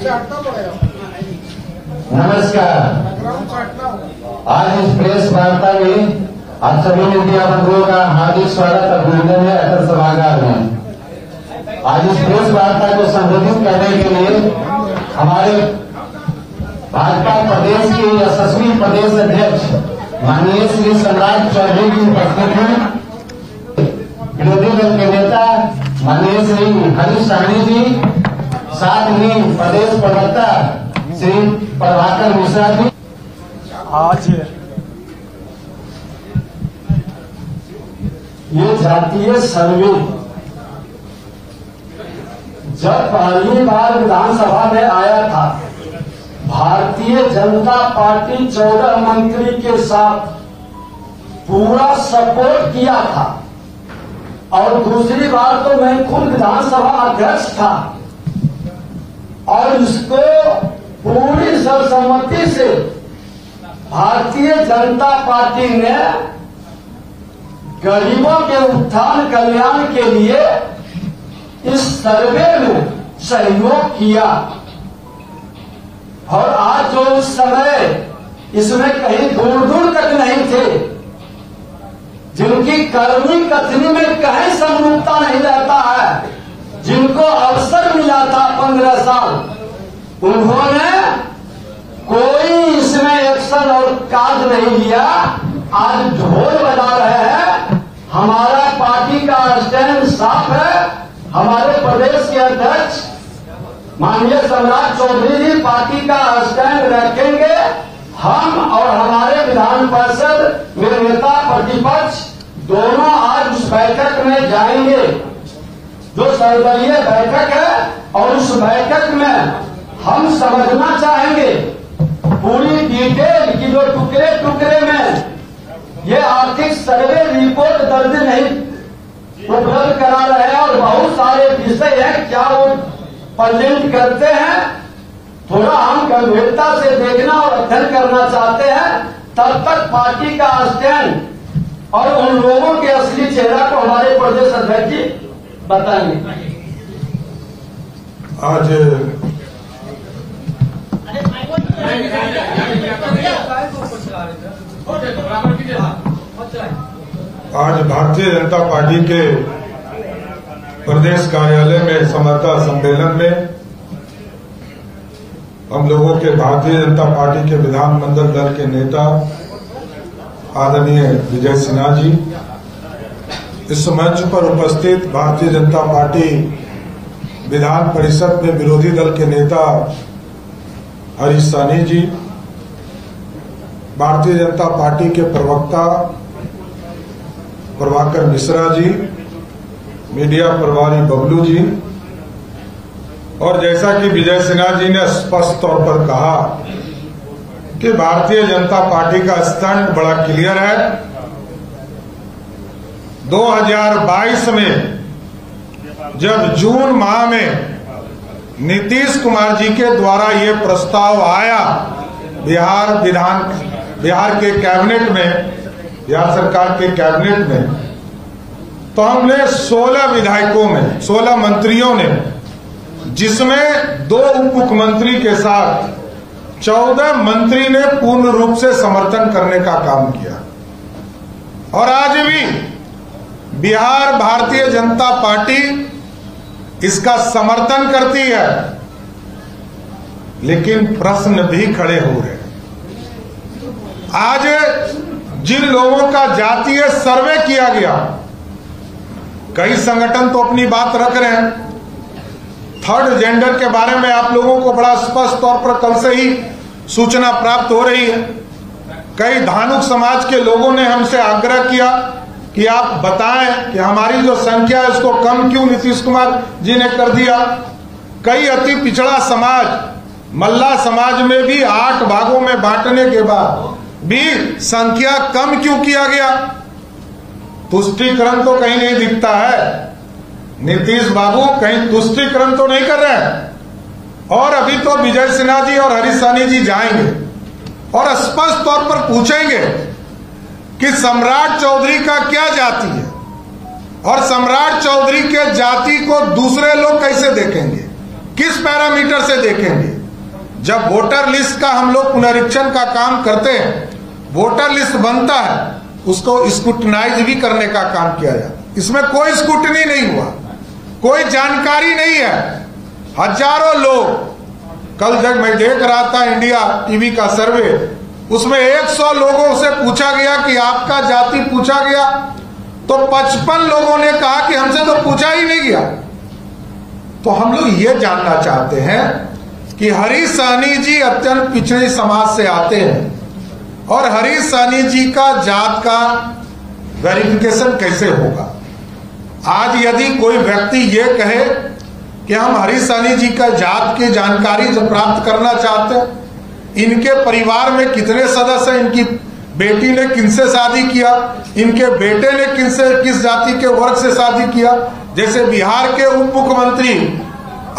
नमस्कार। आज इस प्रेस वार्ता में आप सभी मीडिया बंधुओं का हार्दिक स्वागत अभिनंदन है अटल सभागार में। आज इस प्रेस वार्ता को संबोधित करने के लिए हमारे भाजपा प्रदेश के यशस्वी प्रदेश अध्यक्ष माननीय श्री सम्राट चौधरी की उपस्थिति में विरोधी दल के नेता माननीय श्री हरीश साहनी जी, साथ ही प्रदेश प्रवक्ता श्री प्रभाकर मिश्रा जी। आज ये जातीय सर्वे जब पहली बार विधानसभा में आया था, भारतीय जनता पार्टी 14 मंत्री के साथ पूरा सपोर्ट किया था और दूसरी बार तो मैं खुद विधानसभा अध्यक्ष था और इसको पूरी सर्वसम्मति से भारतीय जनता पार्टी ने गरीबों के उत्थान कल्याण के लिए इस सर्वे में सहयोग किया। और आज जो उस समय इसमें कहीं दूर दूर तक नहीं थे, जिनकी कर्मी कथनी में कहीं समरूपता नहीं रहता है, जिनको अवसर मिला था 15 साल, उन्होंने कोई इसमें एक्शन और काज नहीं लिया। आज ढोल बजा रहे हैं। हमारा पार्टी का स्टैंड साफ है। हमारे प्रदेश के अध्यक्ष माननीय सम्राट चौधरी जी पार्टी का स्टैंड रखेंगे। हम और हमारे विधान परिषद में नेता प्रतिपक्ष दोनों आज उस बैठक में जाएंगे, जो सर्वदलीय बैठक है, और उस बैठक में हम समझना चाहेंगे पूरी डिटेल की जो टुकड़े टुकड़े में ये आर्थिक सर्वे रिपोर्ट दर्ज नहीं उपलब्ध करा रहे हैं और बहुत सारे विषय हैं, क्या वो प्रेजेंट करते हैं, थोड़ा हम गंभीरता से देखना और अध्ययन करना चाहते हैं। तब तक पार्टी का स्टैंड और उन लोगों के असली चेहरा को हमारे प्रदेश अध्यक्ष जी बताएंगे। आज भारतीय जनता पार्टी के प्रदेश कार्यालय में संवाददाता सम्मेलन में हम लोगों के भारतीय जनता पार्टी के विधानमंडल दल के नेता आदरणीय विजय सिन्हा जी, इस मंच पर उपस्थित भारतीय जनता पार्टी विधान परिषद में विरोधी दल के नेता हरीश साहनी जी, भारतीय जनता पार्टी के प्रवक्ता प्रभाकर मिश्रा जी, मीडिया प्रभारी बबलू जी, और जैसा कि विजय सिन्हा जी ने स्पष्ट तौर पर कहा कि भारतीय जनता पार्टी का स्टैंड बड़ा क्लियर है। 2022 में जब जून माह में नीतीश कुमार जी के द्वारा ये प्रस्ताव आया बिहार के कैबिनेट में, बिहार सरकार के कैबिनेट में, तो हमने 16 विधायकों में 16 मंत्रियों ने, जिसमें 2 उप मुख्यमंत्री के साथ 14 मंत्री ने पूर्ण रूप से समर्थन करने का काम किया। और आज भी बिहार भारतीय जनता पार्टी इसका समर्थन करती है, लेकिन प्रश्न भी खड़े हो रहे हैं। आज जिन लोगों का जातीय सर्वे किया गया, कई संगठन तो अपनी बात रख रहे हैं, थर्ड जेंडर के बारे में आप लोगों को बड़ा स्पष्ट तौर पर कल से ही सूचना प्राप्त हो रही है। कई धानुक समाज के लोगों ने हमसे आग्रह किया कि आप बताएं कि हमारी जो संख्या है उसको कम क्यों नीतीश कुमार जी ने कर दिया। कई अति पिछड़ा समाज, मल्ला समाज में भी 8 भागों में बांटने के बाद भी संख्या कम क्यों किया गया? तुष्टीकरण तो कहीं नहीं दिखता है। नीतीश बाबू कहीं तुष्टीकरण तो नहीं कर रहे हैं। और अभी तो विजय सिन्हा जी और हरीश साहनी जी जाएंगे और स्पष्ट तौर पर पूछेंगे कि सम्राट चौधरी का क्या जाति है और सम्राट चौधरी के जाति को दूसरे लोग कैसे देखेंगे। किस पैरामीटर से देखेंगे? जब वोटर लिस्ट का हम लोग पुनरीक्षण का काम करते हैं, वोटर लिस्ट बनता है, उसको स्क्रूटनाइज भी करने का काम किया जाता है। इसमें कोई स्क्रूटनी नहीं हुआ, कोई जानकारी नहीं है। हजारों लोग, कल जब मैं देख रहा था इंडिया टीवी का सर्वे, उसमें 100 लोगों से पूछा गया कि आपका जाति पूछा गया, तो 55 लोगों ने कहा कि हमसे तो पूछा ही नहीं गया। तो हम लोग ये जानना चाहते हैं कि हरीश सहनी जी अत्यंत पिछड़े समाज से आते हैं और हरीश सहनी जी का जात का वेरिफिकेशन कैसे होगा? आज यदि कोई व्यक्ति ये कहे कि हम हरीश सहनी जी का जात की जानकारी जब प्राप्त करना चाहते हैं, इनके परिवार में कितने सदस्य हैं, इनकी बेटी ने किनसे शादी किया, इनके बेटे ने किस जाति के वर्ग से शादी किया, जैसे बिहार के उप मुख्यमंत्री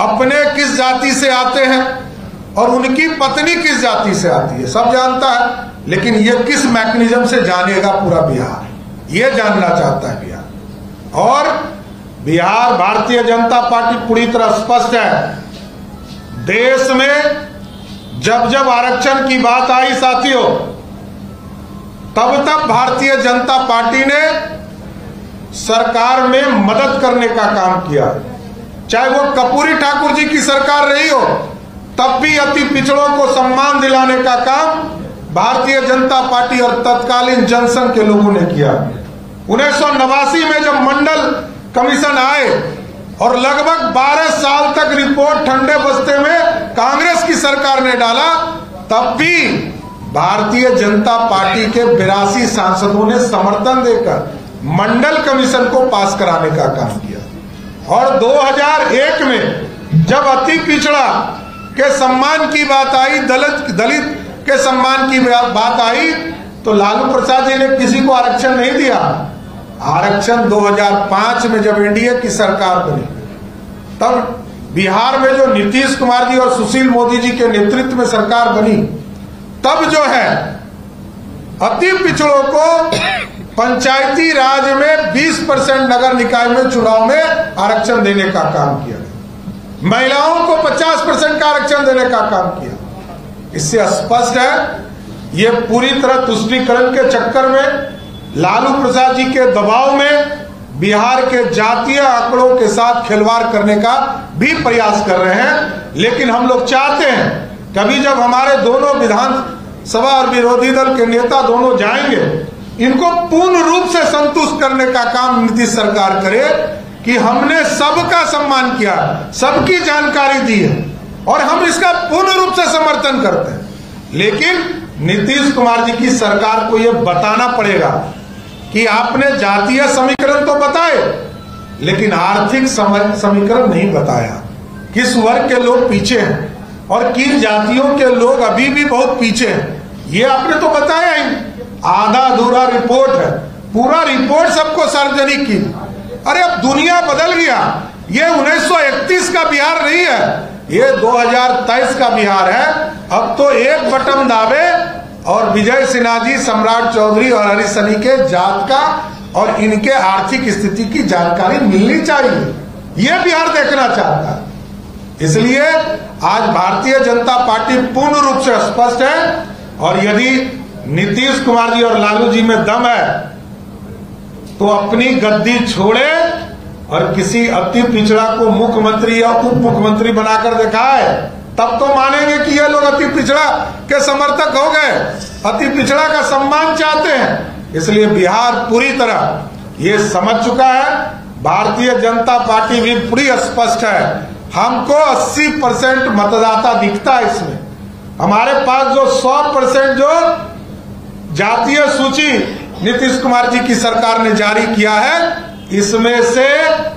अपने किस जाति से आते हैं और उनकी पत्नी किस जाति से आती है, सब जानता है, लेकिन ये किस मैकेनिज्म से जानेगा पूरा बिहार? ये जानना चाहता है बिहार। और बिहार भारतीय जनता पार्टी पूरी तरह स्पष्ट है। देश में जब जब आरक्षण की बात आई साथियों, तब तब भारतीय जनता पार्टी ने सरकार में मदद करने का काम किया। चाहे वो कर्पूरी ठाकुर जी की सरकार रही हो, तब भी अति पिछड़ों को सम्मान दिलाने का काम भारतीय जनता पार्टी और तत्कालीन जनसंघ के लोगों ने किया। 1989 में जब मंडल कमीशन आए और लगभग 12 साल तक रिपोर्ट ठंडे बस्ते में कांग्रेस की सरकार ने डाला, तब भी भारतीय जनता पार्टी के 82 सांसदों ने समर्थन देकर मंडल कमीशन को पास कराने का काम किया। और 2001 में जब अति पिछड़ा के सम्मान की बात आई, दलित के सम्मान की बात आई, तो लालू प्रसाद जी ने किसी को आरक्षण नहीं दिया। आरक्षण 2005 में जब एनडीए की सरकार बनी, तब बिहार में जो नीतीश कुमार जी और सुशील मोदी जी के नेतृत्व में सरकार बनी, तब जो है अति पिछड़ों को पंचायती राज में 20% नगर निकाय में चुनाव में आरक्षण देने का काम किया, महिलाओं को 50% का आरक्षण देने का काम किया। इससे स्पष्ट है ये पूरी तरह तुष्टीकरण के चक्कर में, लालू प्रसाद जी के दबाव में बिहार के जातीय आंकड़ों के साथ खिलवाड़ करने का भी प्रयास कर रहे हैं। लेकिन हम लोग चाहते हैं कभी जब हमारे दोनों विधानसभा और विरोधी दल के नेता दोनों जाएंगे, इनको पूर्ण रूप से संतुष्ट करने का काम नीतीश सरकार करे कि हमने सबका सम्मान किया, सबकी जानकारी दी है और हम इसका पूर्ण रूप से समर्थन करते हैं। लेकिन नीतीश कुमार जी की सरकार को यह बताना पड़ेगा कि आपने जातीय समीकरण तो बताए, लेकिन आर्थिक समीकरण नहीं बताया। किस वर्ग के लोग पीछे हैं और किन जातियों के लोग अभी भी बहुत पीछे हैं, ये आपने तो बताया ही। आधा अधूरा रिपोर्ट है, पूरा रिपोर्ट सबको सार्वजनिक की। अरे अब दुनिया बदल गया, ये 1931 का बिहार नहीं है, ये 2023 का बिहार है। अब तो एक बटन दावे और विजय सिन्हा जी, सम्राट चौधरी और हरीश सहनी के जात का और इनके आर्थिक स्थिति की जानकारी मिलनी चाहिए। ये बिहार देखना चाहता है। इसलिए आज भारतीय जनता पार्टी पूर्ण रूप से स्पष्ट है, और यदि नीतीश कुमार जी और लालू जी में दम है तो अपनी गद्दी छोड़े और किसी अति पिछड़ा को मुख्यमंत्री या उप मुख्यमंत्री बनाकर दिखाए, तब तो मानेंगे कि ये लोग अति पिछड़ा के समर्थक हो गए, अति पिछड़ा का सम्मान चाहते हैं। इसलिए बिहार पूरी तरह ये समझ चुका है। भारतीय जनता पार्टी भी पूरी स्पष्ट है। हमको 80% मतदाता दिखता है इसमें। हमारे पास जो 100% जो जातीय सूची नीतीश कुमार जी की सरकार ने जारी किया है, इसमें से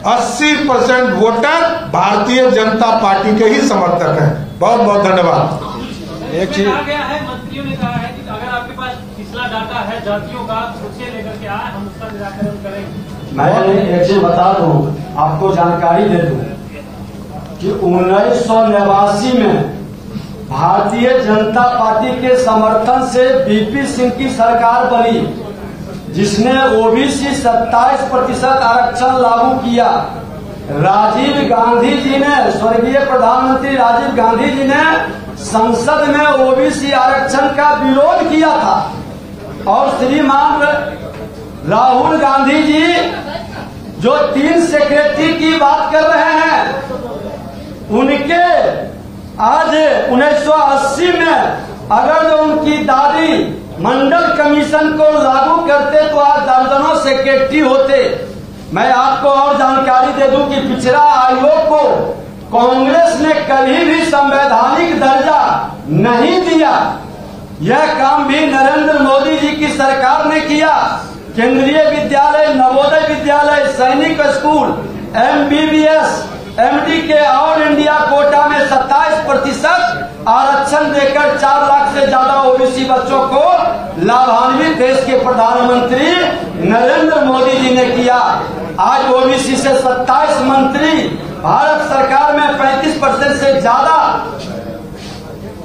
80% वोटर भारतीय जनता पार्टी के ही समर्थक हैं। बहुत बहुत धन्यवाद। एक चीज कहा गया है, मंत्रियों ने कहा है कि अगर आपके पास पिछला डाटा है जातियों का, उससे लेकर के आए, हम उसका निराकरण करेंगे। मैं एक चीज बता दूं, आपको जानकारी दे दूं कि 1989 में भारतीय जनता पार्टी के समर्थन से बीपी सिंह की सरकार बनी, जिसने ओबीसी 27% आरक्षण लागू किया। राजीव गांधी जी ने, स्वर्गीय प्रधानमंत्री राजीव गांधी जी ने संसद में ओबीसी आरक्षण का विरोध किया था। और श्रीमान राहुल गांधी जी जो 3 सेक्रेटरी की बात कर रहे हैं, उनके आज 1980 में अगर जो उनकी दादी मंडल कमीशन को लागू करते तो आज दर्जनों सेक्रेटरी होते। मैं आपको और जानकारी दे दूं कि पिछड़ा आयोग को कांग्रेस ने कभी भी संवैधानिक दर्जा नहीं दिया। यह काम भी नरेंद्र मोदी जी की सरकार ने किया। केंद्रीय विद्यालय, नवोदय विद्यालय, सैनिक स्कूल, MBBS, MD के ऑल इंडिया कोटा में 27% आरक्षण देकर 4 लाख से ज्यादा ओबीसी बच्चों को लाभान्वित देश के प्रधानमंत्री नरेंद्र मोदी जी ने किया। आज ओबीसी से 27 मंत्री भारत सरकार में 35% से ज्यादा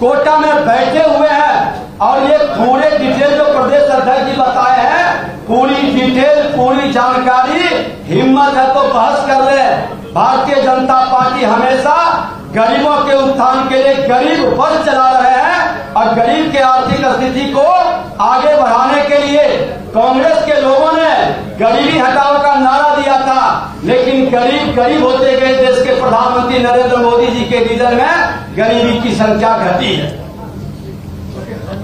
कोटा में बैठे हुए हैं। और ये पूरे डिटेल जो प्रदेश अध्यक्ष जी बताए हैं, पूरी डिटेल, पूरी जानकारी, हिम्मत है तो बहस कर ले। भारतीय जनता पार्टी हमेशा गरीबों के उत्थान के लिए गरीब पद चला रहे हैं और गरीब के आर्थिक स्थिति को आगे बढ़ाने के लिए कांग्रेस के लोगों ने गरीबी हटाओ का नारा दिया था, लेकिन गरीब गरीब होते गए। देश के प्रधानमंत्री नरेंद्र मोदी जी के रीजन में गरीबी की संख्या घटी है।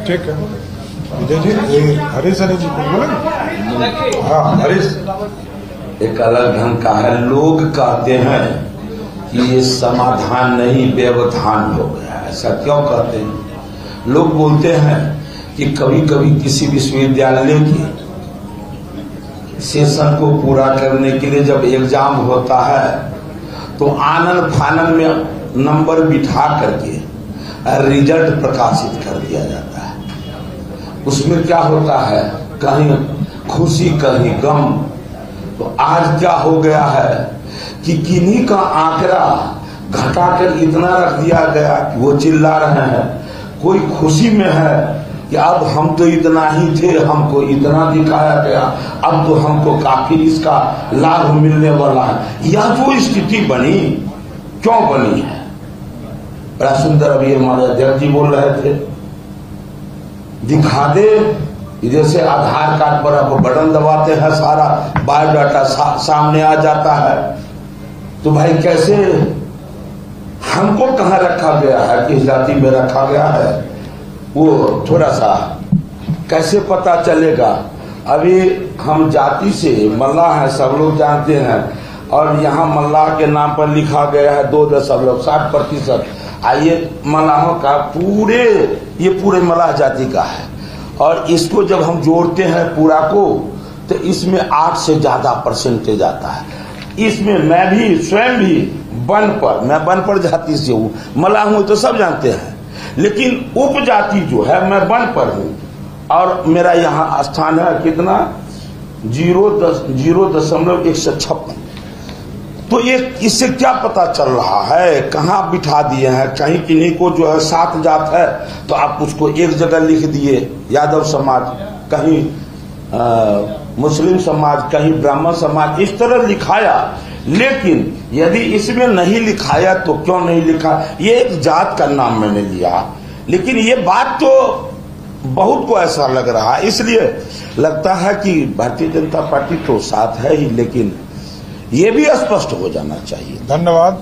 ठीक है विजय जी, हरीश जी बोले। हाँ हरीश, एक अलग ढंग का है। लोग कहते हैं कि ये समाधान नहीं व्यवधान हो गया। ऐसा क्यों कहते हैं? लोग बोलते हैं कि कभी कभी किसी विश्वविद्यालय की सेशन को पूरा करने के लिए जब एग्जाम होता है तो आनन फानन में नंबर बिठा करके रिजल्ट प्रकाशित कर दिया जाता है। उसमें क्या होता है, कहीं खुशी कहीं गम। तो आज क्या हो गया है कि किन्हीं का आंकड़ा घटाकर इतना रख दिया गया कि वो चिल्ला रहे हैं। कोई खुशी में है कि अब हम तो इतना ही थे, हमको इतना दिखाया गया, अब तो हमको काफी इसका लाभ मिलने वाला है। यह जो स्थिति बनी, क्यों बनी है? बड़ा सुंदर अभी हमारे अध्यक्ष जी बोल रहे थे, दिखा दे। जैसे आधार कार्ड पर आप बटन दबाते हैं, सारा बायोडाटा सामने आ जाता है। तो भाई कैसे, हमको कहाँ रखा गया है, किस जाति में रखा गया है, वो थोड़ा सा कैसे पता चलेगा? अभी हम जाति से मल्लाह है, सब लोग जानते हैं, और यहाँ मल्लाह के नाम पर लिखा गया है 2.60%। आइए मल्लाहों का ये पूरे मल्लाह जाति का है, और इसको जब हम जोड़ते हैं पूरा को तो इसमें 8 से ज्यादा परसेंटेज आता है। इसमें मैं भी स्वयं भी मैं बनपर जाति से हूँ, मल्लाह हूँ तो सब जानते हैं, लेकिन उपजाति जो है मैं बनपर हूँ, और मेरा यहाँ स्थान है कितना 0.156। तो ये इससे क्या पता चल रहा है, कहाँ बिठा दिए हैं? कहीं किन्हीं को जो है 7 जात है तो आप उसको एक जगह लिख दिए यादव समाज, कहीं मुस्लिम समाज, कहीं ब्राह्मण समाज, इस तरह लिखाया। लेकिन यदि इसमें नहीं लिखाया तो क्यों नहीं लिखा? ये एक जात का नाम मैंने लिया, लेकिन ये बात तो बहुत को ऐसा लग रहा है। इसलिए लगता है कि भारतीय जनता पार्टी तो साथ है ही, लेकिन ये भी स्पष्ट हो जाना चाहिए। धन्यवाद।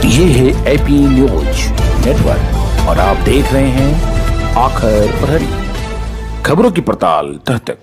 ये है AP न्यूज नेटवर्क और आप देख रहे हैं आखिर प्रहरी, खबरों की पड़ताल तह तक।